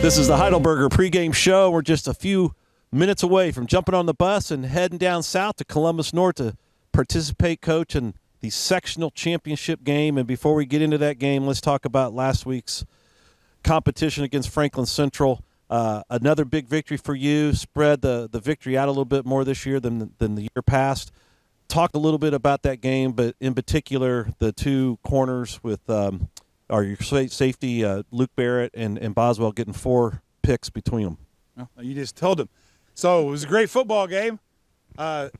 This is the Heidelberger pregame show. We're just a few minutes away from jumping on the bus and heading down south to Columbus North to participate, coach, in the sectional championship game. And before we get into that game, let's talk about last week's competition against Franklin Central. Another big victory for you. Spread the victory out a little bit more this year than the year past. Talk a little bit about that game, but in particular the two corners with your safety, Luke Barrett and Boswell, getting 4 picks between them. Well, you just told them. So it was a great football game.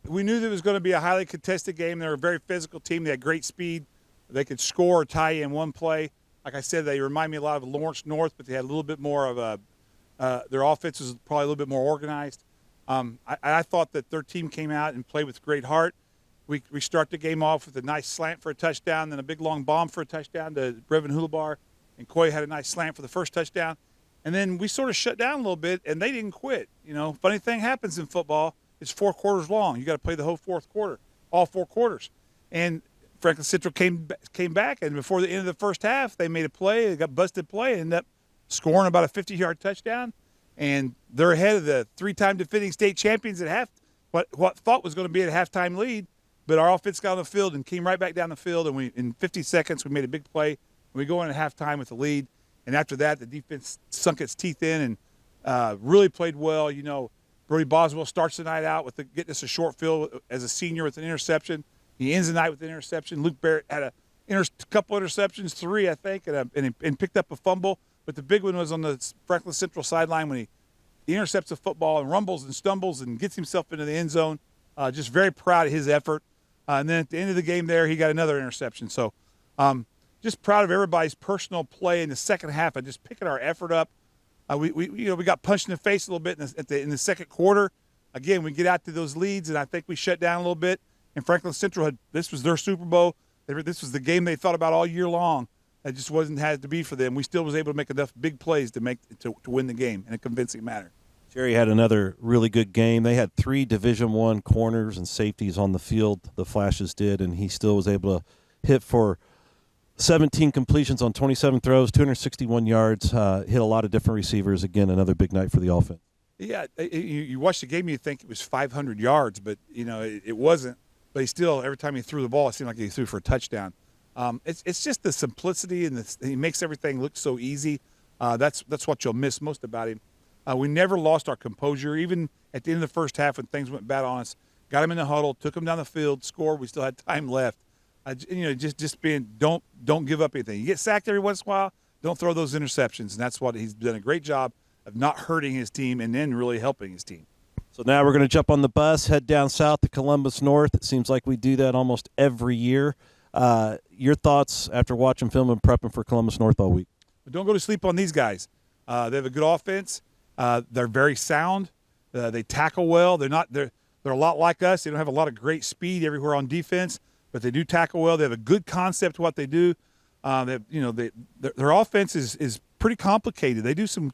We knew that it was going to be a highly contested game. They were a very physical team. They had great speed. They could score or tie in one play. Like I said, they remind me a lot of Lawrence North, but they had a little bit more of their offense was probably a little bit more organized. I thought that their team came out and played with great heart. We start the game off with a nice slant for a touchdown, then a big long bomb for a touchdown to Brevin Hulabar, and Coy had a nice slant for the first touchdown. And then we sort of shut down a little bit, and they didn't quit. You know, funny thing happens in football. It's 4 quarters long. You got to play the whole fourth quarter, all 4 quarters. And Franklin Central came back, and before the end of the first half, they made a play. They got busted play and ended up scoring about a 50-yard touchdown. And they're ahead of the 3-time defending state champions at what thought was going to be a halftime lead. But our offense got on the field and came right back down the field, and in 50 seconds we made a big play. And we go in at halftime with the lead. And after that, the defense sunk its teeth in and really played well. You know, Brody Boswell starts the night out with getting us a short field as a senior with an interception. He ends the night with an interception. Luke Barrett had a couple interceptions, 3 I think, and picked up a fumble. But the big one was on the Franklin Central sideline when he intercepts a football and rumbles and stumbles and gets himself into the end zone. Just very proud of his effort. And then at the end of the game there, he got another interception. So just proud of everybody's personal play in the second half and just picking our effort up. We got punched in the face a little bit in the second quarter. Again, we get out to those leads, and I think we shut down a little bit. And Franklin Central this was their Super Bowl. This was the game they thought about all year long. It just wasn't had to be for them. We still was able to make enough big plays to win the game in a convincing manner. Jerry had another really good game. They had 3 Division I corners and safeties on the field, the Flashes did, and he still was able to hit for 17 completions on 27 throws, 261 yards, hit a lot of different receivers. Again, another big night for the offense. Yeah, you watch the game, you think it was 500 yards, but, it wasn't. But he still, every time he threw the ball, it seemed like he threw for a touchdown. It's just the simplicity, and he makes everything look so easy. That's what you'll miss most about him. We never lost our composure, even at the end of the first half when things went bad on us. Got him in the huddle, took him down the field, scored. We still had time left. Just being don't give up anything. You get sacked every once in a while, don't throw those interceptions, and that's what he's done a great job of not hurting his team and then really helping his team. So now we're going to jump on the bus, head down south to Columbus North. It seems like we do that almost every year. Your thoughts after watching film and prepping for Columbus North all week? But don't go to sleep on these guys. They have a good offense. They're very sound. They tackle well. They're a lot like us. They don't have a lot of great speed everywhere on defense, but they do tackle well. They have a good concept of what they do. Their offense is pretty complicated. They do some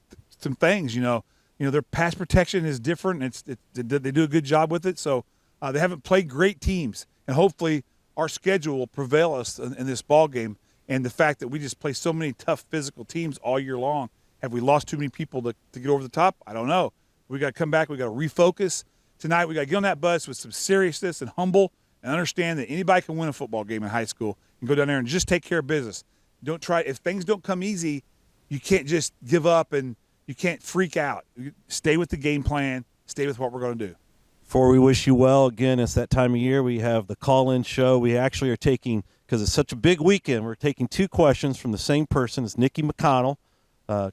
things. Their pass protection is different. They do a good job with it. So they haven't played great teams, and hopefully our schedule will prevail us in this ball game. And the fact that we just play so many tough physical teams all year long. Have we lost too many people to get over the top? I don't know. We got to come back. We got to refocus tonight. We got to get on that bus with some seriousness and humble, and understand that anybody can win a football game in high school and go down there and just take care of business. Don't try. If things don't come easy, you can't just give up and you can't freak out. Stay with the game plan. Stay with what we're going to do. Before we wish you well, again, it's that time of year. We have the call-in show. We actually are taking, because it's such a big weekend, we're taking 2 questions from the same person. It's Nikki McConnell,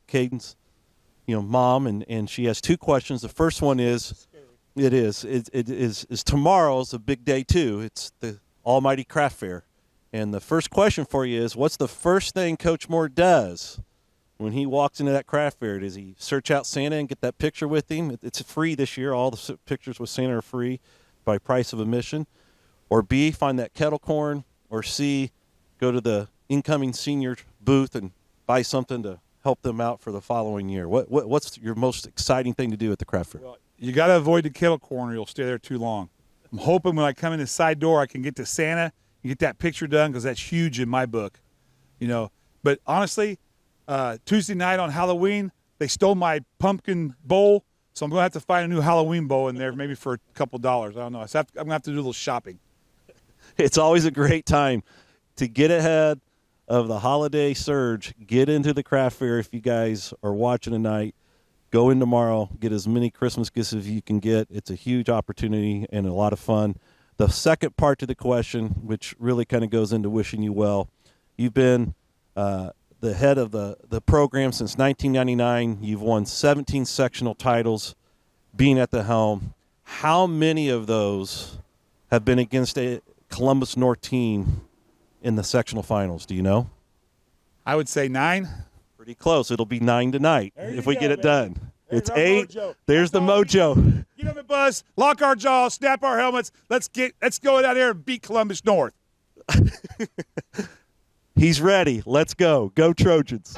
Caden's mom, and she has 2 questions. The first one is, it is tomorrow's a big day too. It's the Almighty Craft Fair. And the first question for you is, what's the first thing Coach Moore does when he walks into that craft fair? Does he search out Santa and get that picture with him? It's free this year. All the pictures with Santa are free by price of admission. Or B, find that kettle corn. Or C, go to the incoming senior booth and buy something to help them out for the following year. What's your most exciting thing to do at the craft fair? Well, you got to avoid the kettle corn or you'll stay there too long. I'm hoping when I come in the side door I can get to Santa and get that picture done, because that's huge in my book. But honestly, Tuesday night on Halloween, They stole my pumpkin bowl, so I'm going to have to find a new Halloween bowl in there, maybe for a couple dollars. I don't know. I'm going to have to do a little shopping. It's always a great time to get ahead of the holiday surge. Get into the craft fair if you guys are watching tonight. Go in tomorrow. Get as many Christmas gifts as you can get. It's a huge opportunity and a lot of fun. The second part to the question, which really kind of goes into wishing you well, you've been the head of the program since 1999. You've won 17 sectional titles being at the helm. How many of those have been against a Columbus North team in the sectional finals? Do you know? I would say 9. Pretty close. It'll be 9 tonight if we get it done. There's It's our 8. mojo. There's the mojo. Get up and buzz, lock our jaws, snap our helmets. Let's go down there and beat Columbus North. He's ready. Let's go. Go Trojans.